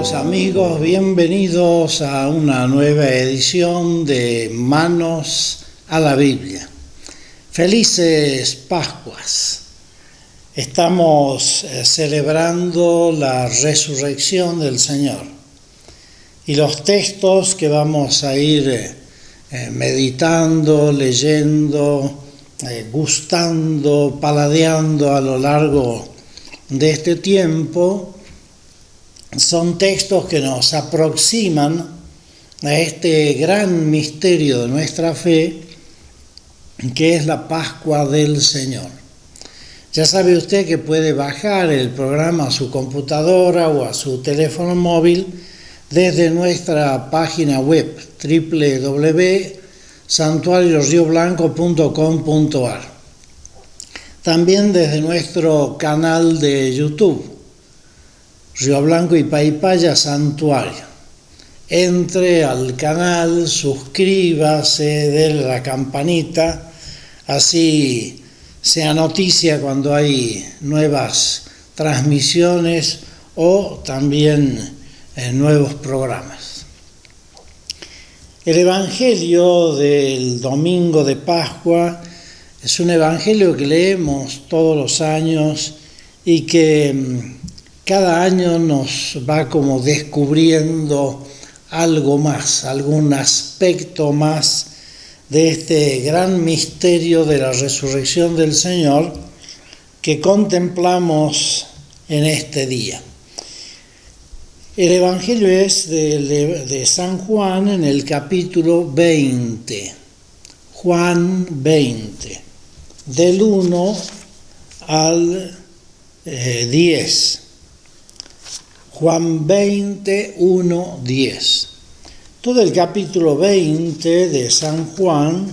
Queridos amigos, bienvenidos a una nueva edición de Manos a la Biblia. Felices Pascuas. Estamos celebrando la resurrección del Señor. Y los textos que vamos a ir meditando, leyendo, gustando, paladeando a lo largo de este tiempo, son textos que nos aproximan a este gran misterio de nuestra fe, que es la Pascua del Señor. Ya sabe usted que puede bajar el programa a su computadora o a su teléfono móvil desde nuestra página web www.santuariorioblanco.com.ar. También desde nuestro canal de YouTube, Río Blanco y Paipaya Santuario. Entre al canal, suscríbase, déle la campanita, así sea noticia cuando hay nuevas transmisiones o también nuevos programas. El Evangelio del Domingo de Pascua es un evangelio que leemos todos los años y que cada año nos va como descubriendo algo más, algún aspecto más de este gran misterio de la resurrección del Señor que contemplamos en este día. El Evangelio es de San Juan en el capítulo 20, Juan 20, del 1 al 10. Juan 20, 1, 10. Todo el capítulo 20 de San Juan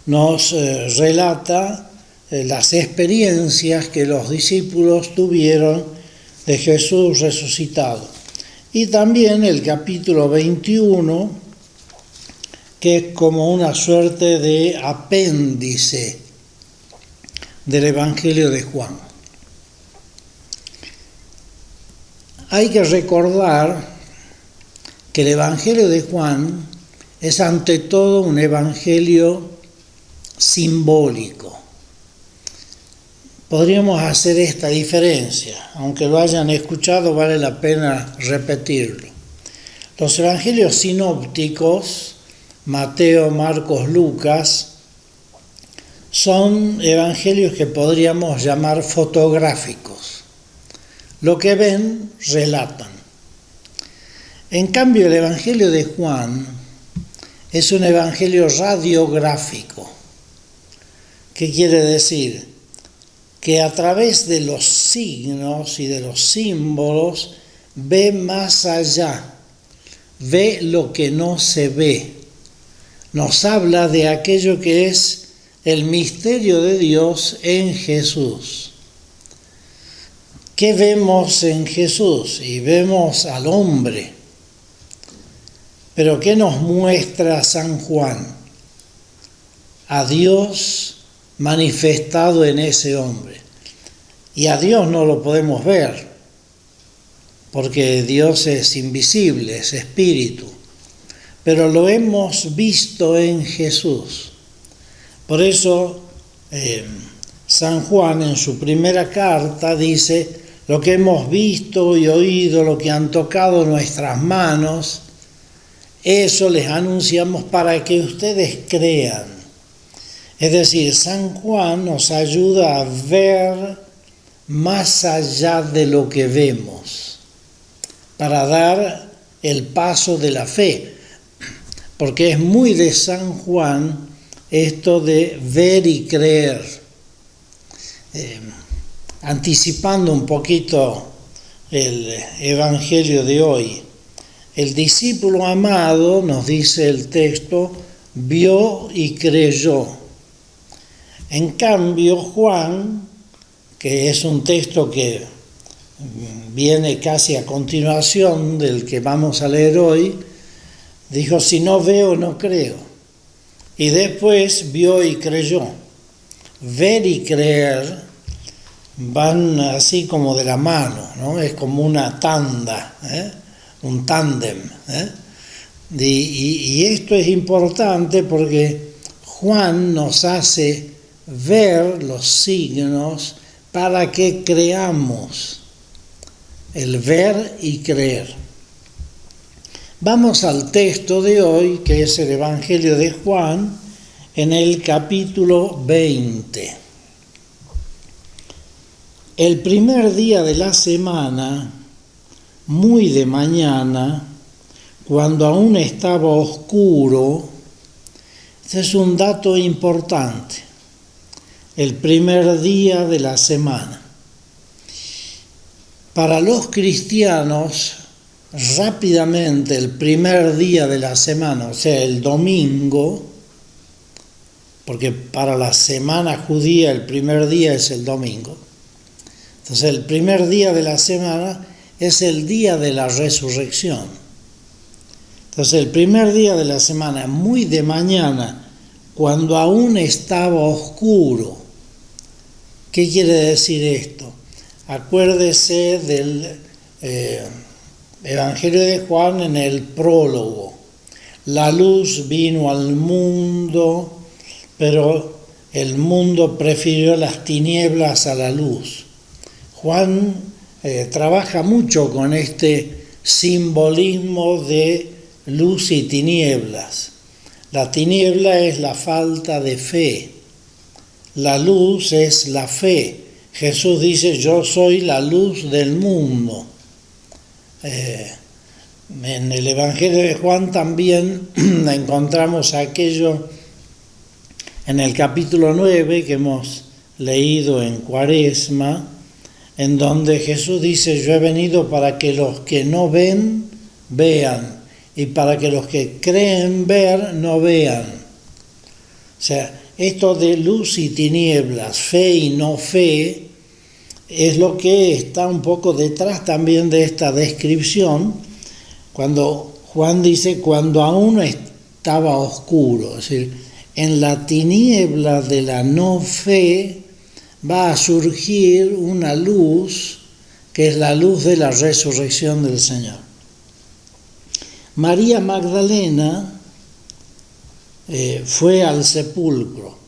nos relata las experiencias que los discípulos tuvieron de Jesús resucitado. Y también el capítulo 21, que es como una suerte de apéndice del Evangelio de Juan. Hay que recordar que el Evangelio de Juan es ante todo un evangelio simbólico. Podríamos hacer esta diferencia, aunque lo hayan escuchado, vale la pena repetirlo. Los evangelios sinópticos, Mateo, Marcos, Lucas, son evangelios que podríamos llamar fotográficos. Lo que ven, relatan. En cambio, el Evangelio de Juan es un evangelio radiográfico. ¿Qué quiere decir? Que a través de los signos y de los símbolos ve más allá, ve lo que no se ve. Nos habla de aquello que es el misterio de Dios en Jesús. ¿Qué vemos en Jesús? Y vemos al hombre. Pero ¿qué nos muestra San Juan? A Dios manifestado en ese hombre. Y a Dios no lo podemos ver, porque Dios es invisible, es espíritu. Pero lo hemos visto en Jesús. Por eso San Juan en su primera carta dice: lo que hemos visto y oído, lo que han tocado nuestras manos, eso les anunciamos para que ustedes crean. Es decir, San Juan nos ayuda a ver más allá de lo que vemos, para dar el paso de la fe, porque es muy de San Juan esto de ver y creer. Anticipando un poquito el Evangelio de hoy, el discípulo amado, nos dice el texto, vio y creyó. En cambio, Juan, que es un texto que viene casi a continuación del que vamos a leer hoy, dijo: si no veo, no creo. Y después vio y creyó. Ver y creer van así como de la mano, ¿no? Es como una tanda, un tándem. Y esto es importante porque Juan nos hace ver los signos para que creamos, el ver y creer. Vamos al texto de hoy, que es el Evangelio de Juan, en el capítulo 20. El primer día de la semana, muy de mañana, cuando aún estaba oscuro, este es un dato importante, el primer día de la semana. Para los cristianos, rápidamente el primer día de la semana, o sea, el domingo, porque para la semana judía el primer día es el domingo, entonces el primer día de la semana es el día de la resurrección. Entonces el primer día de la semana, muy de mañana, cuando aún estaba oscuro. ¿Qué quiere decir esto? Acuérdese del Evangelio de Juan en el prólogo. La luz vino al mundo, pero el mundo prefirió las tinieblas a la luz. Juan trabaja mucho con este simbolismo de luz y tinieblas. La tiniebla es la falta de fe. La luz es la fe. Jesús dice, yo soy la luz del mundo. En el Evangelio de Juan también encontramos aquello en el capítulo 9 que hemos leído en Cuaresma, en donde Jesús dice, yo he venido para que los que no ven, vean, y para que los que creen ver, no vean. O sea, esto de luz y tinieblas, fe y no fe, es lo que está un poco detrás también de esta descripción, cuando Juan dice, cuando aún estaba oscuro, es decir, en la tiniebla de la no fe va a surgir una luz, que es la luz de la resurrección del Señor. María Magdalena fue al sepulcro.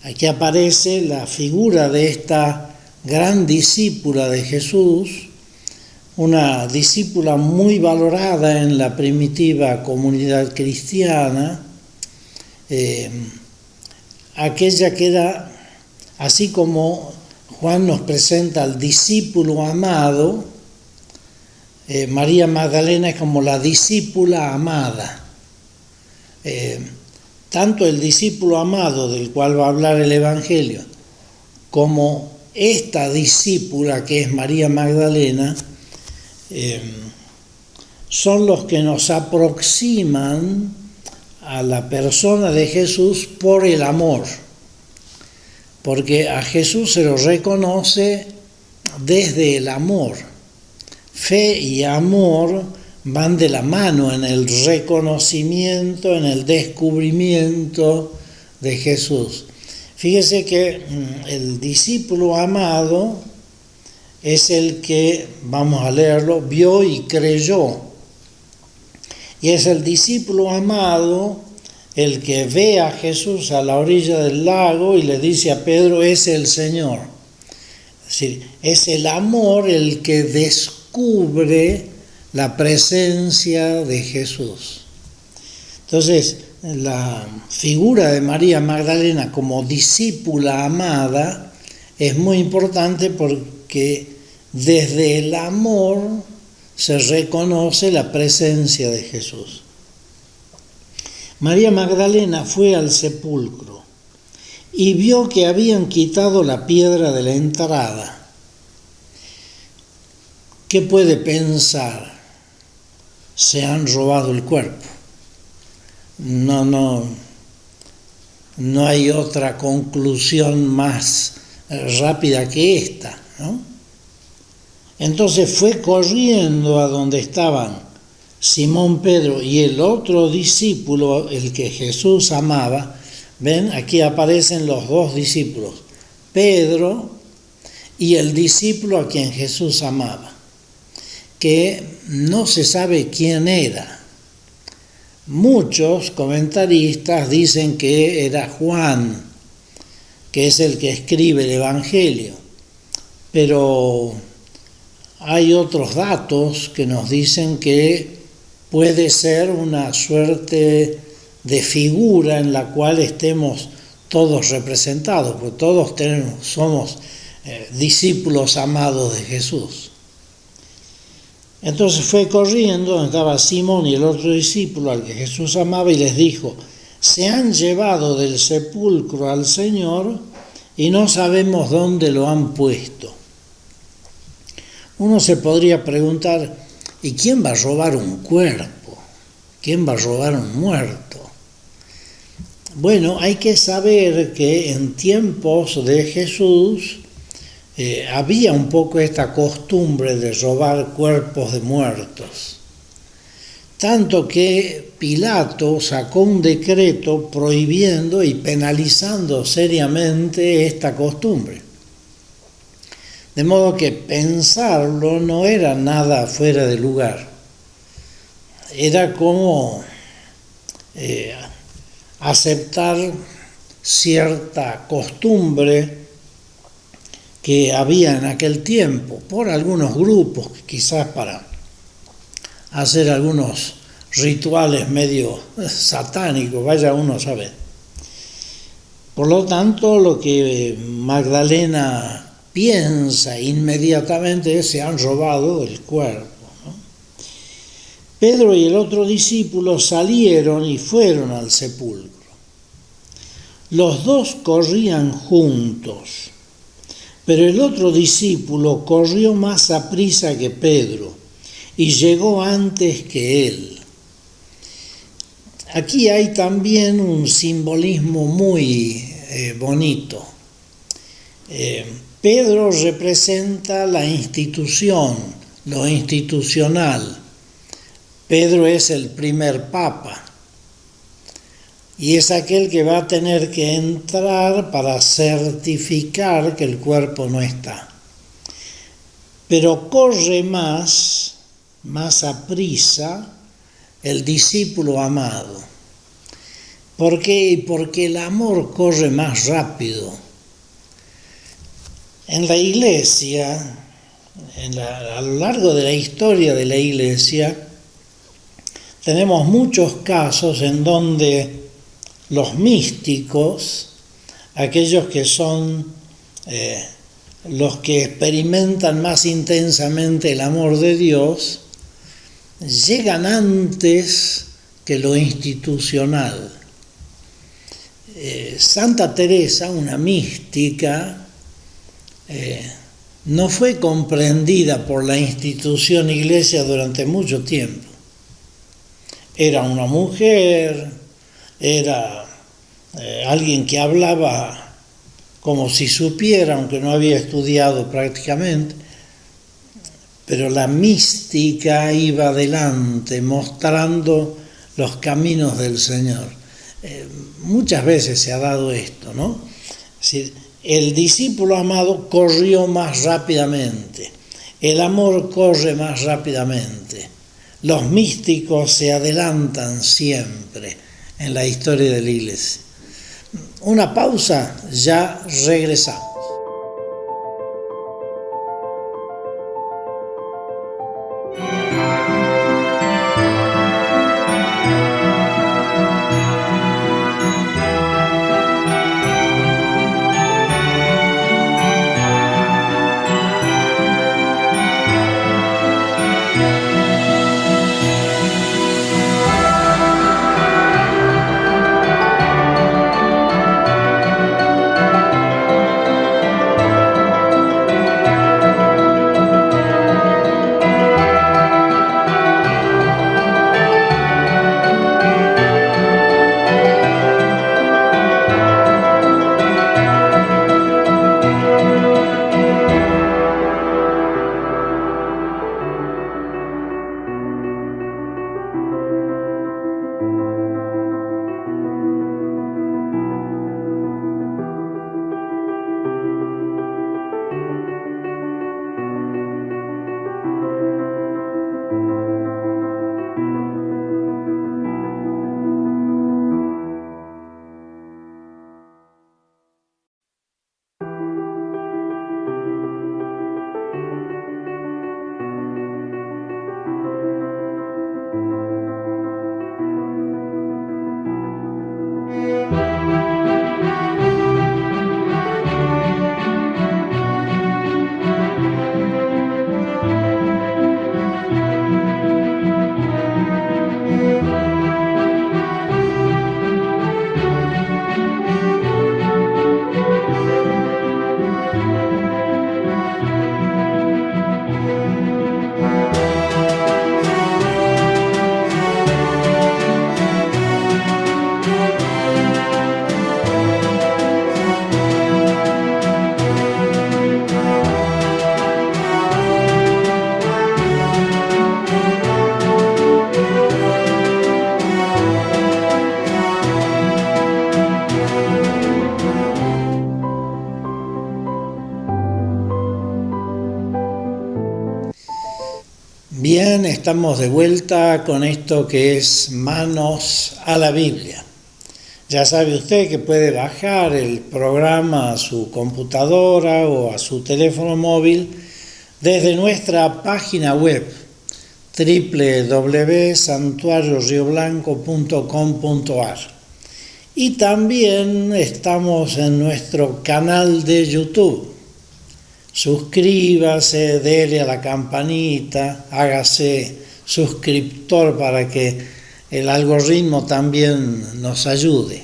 Aquí aparece la figura de esta gran discípula de Jesús, una discípula muy valorada en la primitiva comunidad cristiana, aquella que era, así como Juan nos presenta al discípulo amado, María Magdalena es como la discípula amada. Tanto el discípulo amado del cual va a hablar el Evangelio, como esta discípula que es María Magdalena, son los que nos aproximan a la persona de Jesús por el amor, porque a Jesús se lo reconoce desde el amor. Fe y amor van de la mano en el reconocimiento, en el descubrimiento de Jesús. Fíjese que el discípulo amado es el que, vamos a leerlo, vio y creyó. Y es el discípulo amado el que ve a Jesús a la orilla del lago y le dice a Pedro, es el Señor. Es decir, es el amor el que descubre la presencia de Jesús. Entonces, la figura de María Magdalena como discípula amada es muy importante porque desde el amor se reconoce la presencia de Jesús. María Magdalena fue al sepulcro y vio que habían quitado la piedra de la entrada. ¿Qué puede pensar? Se han robado el cuerpo. No hay otra conclusión más rápida que esta, ¿no? Entonces fue corriendo a donde estaban Simón Pedro y el otro discípulo, el que Jesús amaba. Ven, aquí aparecen los dos discípulos, Pedro y el discípulo a quien Jesús amaba, que no se sabe quién era. Muchos comentaristas dicen que era Juan, que es el que escribe el Evangelio, pero hay otros datos que nos dicen que puede ser una suerte de figura en la cual estemos todos representados, porque todos somos discípulos amados de Jesús. Entonces fue corriendo donde estaba Simón y el otro discípulo al que Jesús amaba y les dijo: se han llevado del sepulcro al Señor y no sabemos dónde lo han puesto. Uno se podría preguntar, ¿y quién va a robar un cuerpo? ¿Quién va a robar un muerto? Bueno, hay que saber que en tiempos de Jesús había un poco esta costumbre de robar cuerpos de muertos. Tanto que Pilato sacó un decreto prohibiendo y penalizando seriamente esta costumbre. De modo que pensarlo no era nada fuera de lugar. Era como aceptar cierta costumbre que había en aquel tiempo por algunos grupos, quizás para hacer algunos rituales medio satánicos, vaya uno a saber. Por lo tanto, lo que Magdalena piensa inmediatamente es: se han robado el cuerpo, ¿no? Pedro y el otro discípulo salieron y fueron al sepulcro. Los dos corrían juntos, pero el otro discípulo corrió más aprisa que Pedro y llegó antes que él. Aquí hay también un simbolismo muy bonito. Pedro representa la institución, lo institucional. Pedro es el primer papa y es aquel que va a tener que entrar para certificar que el cuerpo no está. Pero corre más aprisa el discípulo amado. ¿Por qué? Porque el amor corre más rápido. En la Iglesia, a lo largo de la historia de la Iglesia, tenemos muchos casos en donde los místicos, aquellos que son los que experimentan más intensamente el amor de Dios, llegan antes que lo institucional. Santa Teresa, una mística, no fue comprendida por la institución Iglesia durante mucho tiempo. Era una mujer, era alguien que hablaba como si supiera, aunque no había estudiado prácticamente, pero la mística iba adelante mostrando los caminos del Señor. Muchas veces se ha dado esto, ¿no? Es decir, el discípulo amado corrió más rápidamente, el amor corre más rápidamente. Los místicos se adelantan siempre en la historia de la Iglesia. Una pausa, ya regresamos. Bien, estamos de vuelta con esto que es Manos a la Biblia. Ya sabe usted que puede bajar el programa a su computadora o a su teléfono móvil desde nuestra página web www.santuariorioblanco.com.ar. Y también estamos en nuestro canal de YouTube. Suscríbase, dele a la campanita, hágase suscriptor para que el algoritmo también nos ayude.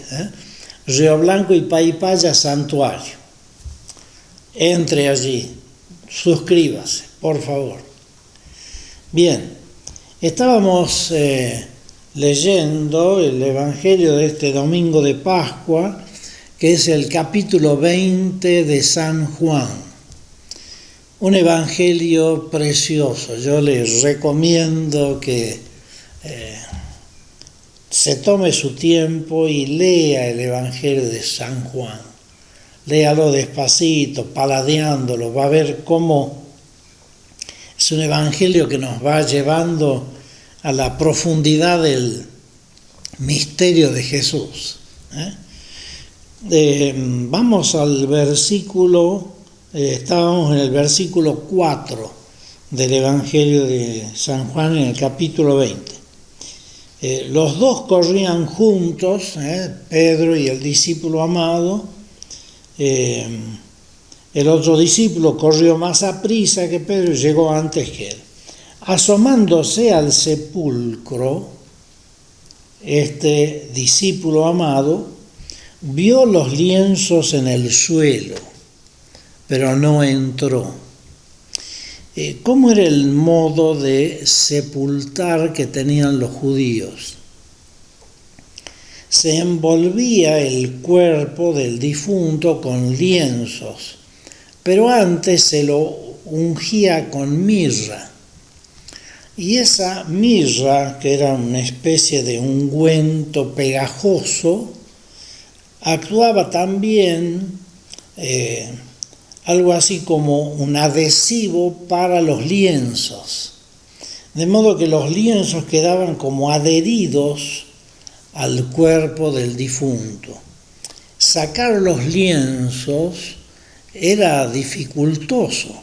Río Blanco y Paipaya Santuario. Entre allí, suscríbase, por favor. Bien, estábamos leyendo el Evangelio de este domingo de Pascua, que es el capítulo 20 de San Juan. Un evangelio precioso. Yo les recomiendo que se tome su tiempo y lea el evangelio de San Juan. Léalo despacito, paladeándolo. Va a ver cómo es un evangelio que nos va llevando a la profundidad del misterio de Jesús. Vamos al versículo. Estábamos en el versículo 4 del Evangelio de San Juan en el capítulo 20. Los dos corrían juntos, Pedro y el discípulo amado. El otro discípulo corrió más aprisa que Pedro y llegó antes que él. Asomándose al sepulcro, este discípulo amado vio los lienzos en el suelo, pero no entró. ¿Cómo era el modo de sepultar que tenían los judíos? Se envolvía el cuerpo del difunto con lienzos, pero antes se lo ungía con mirra. Y esa mirra, que era una especie de ungüento pegajoso, actuaba también algo así como un adhesivo para los lienzos, de modo que los lienzos quedaban como adheridos al cuerpo del difunto. Sacar los lienzos era dificultoso.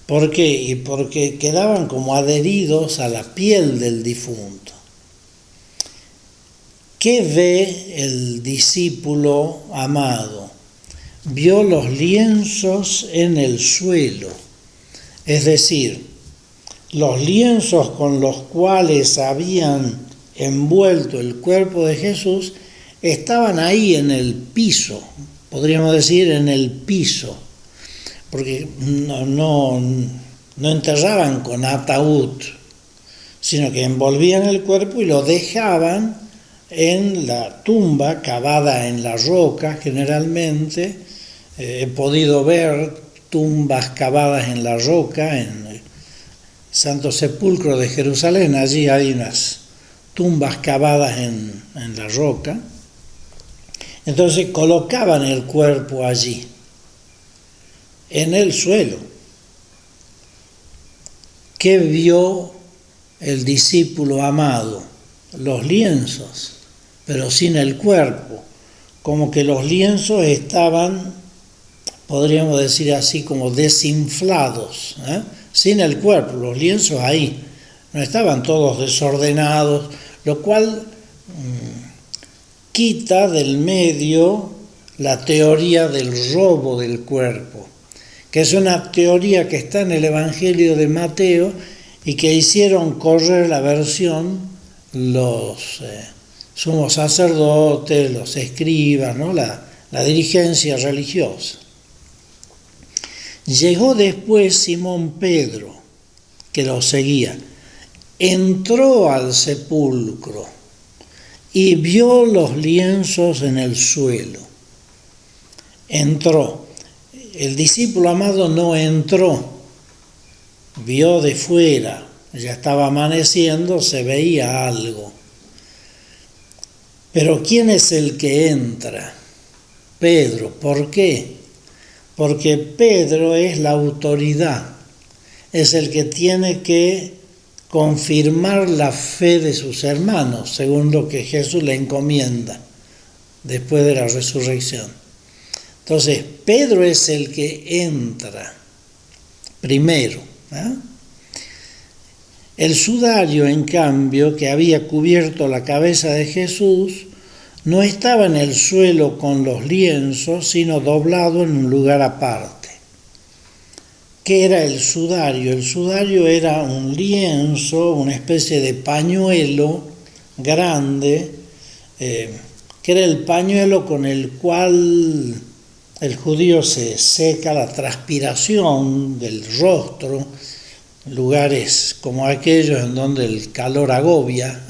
¿Por qué? Porque quedaban como adheridos a la piel del difunto. ¿Qué ve el discípulo amado? Vio los lienzos en el suelo, es decir, los lienzos con los cuales habían envuelto el cuerpo de Jesús estaban ahí en el piso, podríamos decir en el piso, porque no enterraban con ataúd, sino que envolvían el cuerpo y lo dejaban en la tumba cavada en la roca generalmente. He podido ver tumbas cavadas en la roca en el Santo Sepulcro de Jerusalén. Allí hay unas tumbas cavadas en la roca. Entonces colocaban el cuerpo allí, en el suelo. ¿Qué vio el discípulo amado? Los lienzos, pero sin el cuerpo. Como que los lienzos estaban, podríamos decir así, como desinflados, sin el cuerpo, los lienzos ahí, no estaban todos desordenados, lo cual quita del medio la teoría del robo del cuerpo, que es una teoría que está en el Evangelio de Mateo y que hicieron correr la versión los sumos sacerdotes, los escribas, ¿no? la dirigencia religiosa. Llegó después Simón Pedro, que lo seguía, entró al sepulcro y vio los lienzos en el suelo. Entró. El discípulo amado no entró, vio de fuera, ya estaba amaneciendo, se veía algo. Pero ¿quién es el que entra? Pedro. ¿Por qué? Porque Pedro es la autoridad, es el que tiene que confirmar la fe de sus hermanos, según lo que Jesús le encomienda después de la resurrección. Entonces, Pedro es el que entra primero, ¿eh? El sudario, en cambio, que había cubierto la cabeza de Jesús, no estaba en el suelo con los lienzos, sino doblado en un lugar aparte. ¿Qué era el sudario? El sudario era un lienzo, una especie de pañuelo grande, que era el pañuelo con el cual el judío se seca la transpiración del rostro, lugares como aquellos en donde el calor agobia,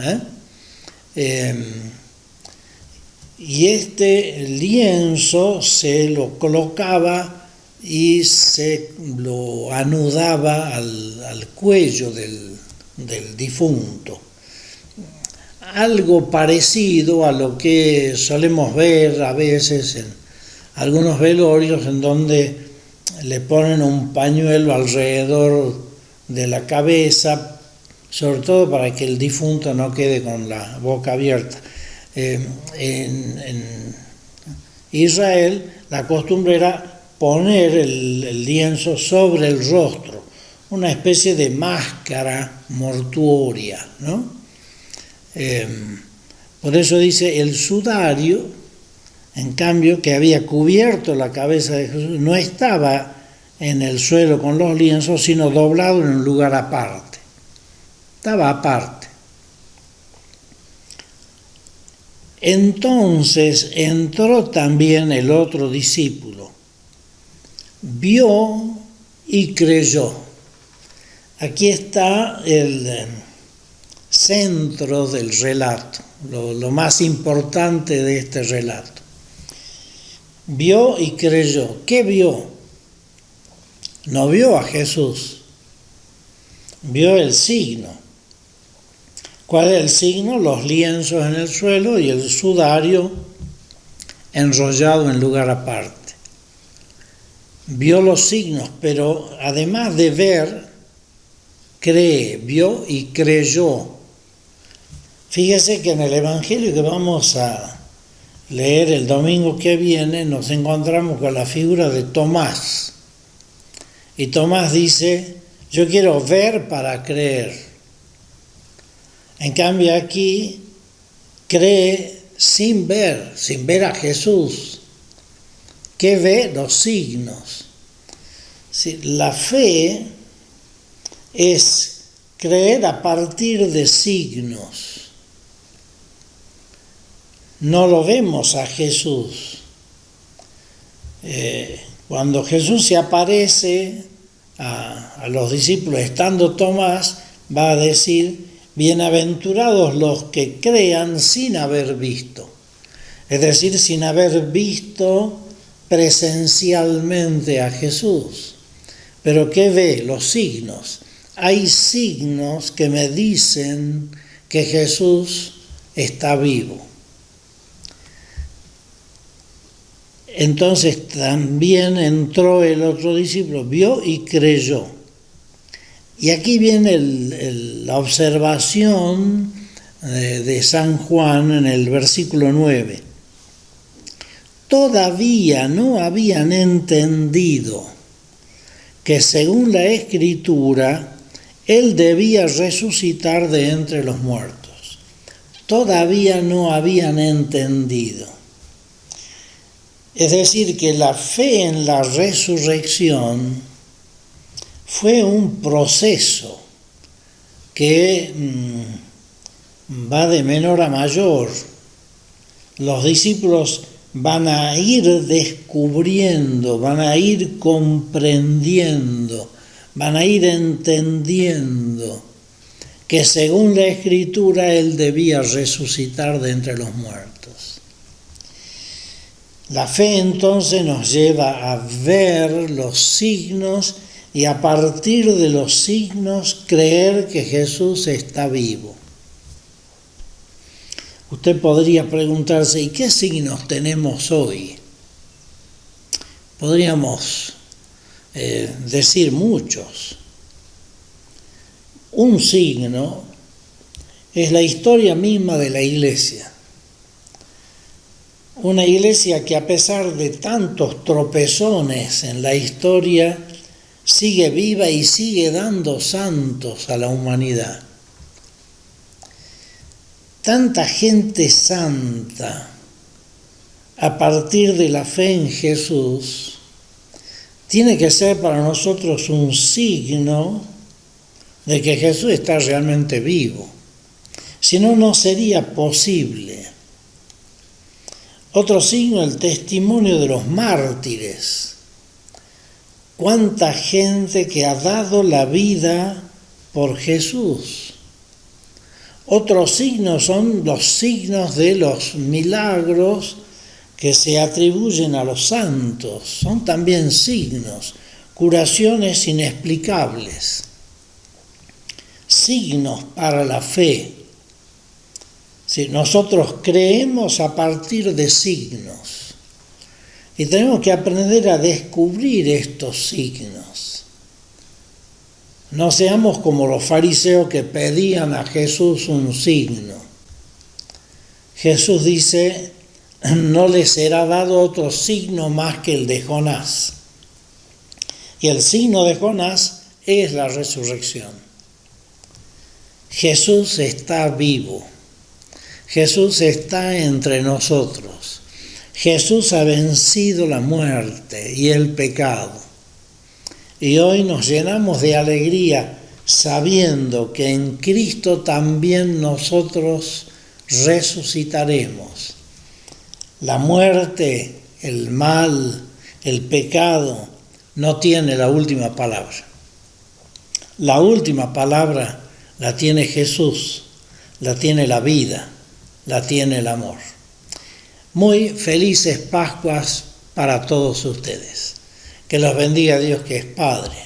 y este lienzo se lo colocaba y se lo anudaba al cuello del difunto. Algo parecido a lo que solemos ver a veces en algunos velorios, en donde le ponen un pañuelo alrededor de la cabeza, sobre todo para que el difunto no quede con la boca abierta. En Israel la costumbre era poner el lienzo sobre el rostro, una especie de máscara mortuoria, ¿no? Por eso dice el sudario, en cambio, que había cubierto la cabeza de Jesús, no estaba en el suelo con los lienzos, sino doblado en un lugar aparte. Estaba aparte. Entonces entró también el otro discípulo, vio y creyó. Aquí está el centro del relato, lo más importante de este relato. Vio y creyó. ¿Qué vio? No vio a Jesús, vio el signo. ¿Cuál es el signo? Los lienzos en el suelo y el sudario enrollado en lugar aparte. Vio los signos, pero además de ver, cree, vio y creyó. Fíjese que en el Evangelio que vamos a leer el domingo que viene nos encontramos con la figura de Tomás. Y Tomás dice, yo quiero ver para creer. En cambio aquí cree sin ver a Jesús. ¿Qué ve? Los signos. Sí, la fe es creer a partir de signos. No lo vemos a Jesús. Cuando Jesús se aparece a los discípulos, estando Tomás, va a decir, bienaventurados los que crean sin haber visto. Es decir, sin haber visto presencialmente a Jesús. Pero ¿qué ve? Los signos. Hay signos que me dicen que Jesús está vivo. Entonces también entró el otro discípulo, vio y creyó. Y aquí viene la observación de San Juan en el versículo 9. Todavía no habían entendido que según la Escritura, Él debía resucitar de entre los muertos. Todavía no habían entendido. Es decir, que la fe en la resurrección fue un proceso que va de menor a mayor. Los discípulos van a ir descubriendo, van a ir comprendiendo, van a ir entendiendo que según la Escritura Él debía resucitar de entre los muertos. La fe entonces nos lleva a ver los signos y a partir de los signos creer que Jesús está vivo. Usted podría preguntarse, ¿y qué signos tenemos hoy? Podríamos decir muchos. Un signo es la historia misma de la iglesia. Una iglesia que a pesar de tantos tropezones en la historia, sigue viva y sigue dando santos a la humanidad. Tanta gente santa a partir de la fe en Jesús tiene que ser para nosotros un signo de que Jesús está realmente vivo. Si no, no sería posible. Otro signo, el testimonio de los mártires. Cuánta gente que ha dado la vida por Jesús. Otros signos son los signos de los milagros que se atribuyen a los santos. Son también signos, curaciones inexplicables. Signos para la fe. Si nosotros creemos a partir de signos y tenemos que aprender a descubrir estos signos. No seamos como los fariseos que pedían a Jesús un signo. Jesús dice, no les será dado otro signo más que el de Jonás. Y el signo de Jonás es la resurrección. Jesús está vivo. Jesús está entre nosotros. Jesús ha vencido la muerte y el pecado. Y hoy nos llenamos de alegría sabiendo que en Cristo también nosotros resucitaremos. La muerte, el mal, el pecado no tiene la última palabra. La última palabra la tiene Jesús, la tiene la vida, la tiene el amor. Muy felices Pascuas para todos ustedes. Que los bendiga Dios, que es Padre,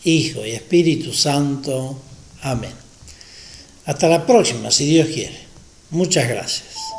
Hijo y Espíritu Santo. Amén. Hasta la próxima, si Dios quiere. Muchas gracias.